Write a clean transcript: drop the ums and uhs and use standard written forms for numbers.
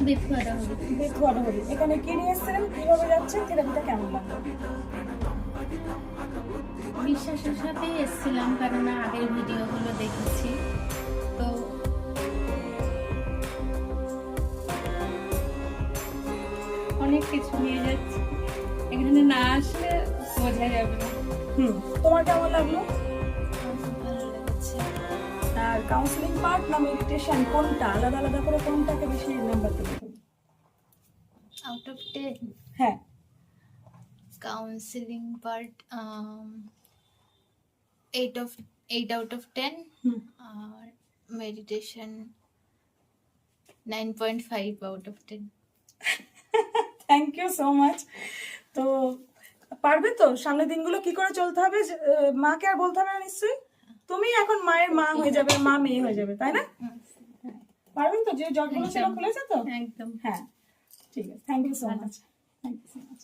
বেথুয়ারা হলি। এখানে কি নিয়ে এসেছিলেন, কিভাবে যাচ্ছে, থেরাপিটা কেমন লাগলো? বিশ্বাসের সাথেই এসেছিলাম, কারণ আগের ভিডিওগুলো দেখেছি। তো অনেক কিছু নিয়ে যাচ্ছে, এখানে না আসলে বোঝা যাবে না। তোমার কেমন লাগলো? ভালো লেগেছে। আর কাউন্সিলিং পার্ট না মেডিটেশন, কোনটা আলাদা আলাদা করে কোনটাকে বেশি নাম্বার দেবে তুমি? আউট অফ 10 হ্যাঁ, কাউন্সিলিং পার্ট 8 আউট অফ 10, আর meditation 9.5 out of 10। Thank you so much. তো পারবে তো সামনের দিনগুলো কি করে চলতে হবে? মাকে আর বলতে হবে না নিশ্চয়ই, তুমি এখন মায়ের মা হয়ে যাবে, মা মেয়ে হয়ে যাবে, তাই না? পারবেন তো? যে জবগুলো ছিল খুলেছে তো? একদম। হ্যাঁ, ঠিক আছে। Thank you so much. Thank you so much.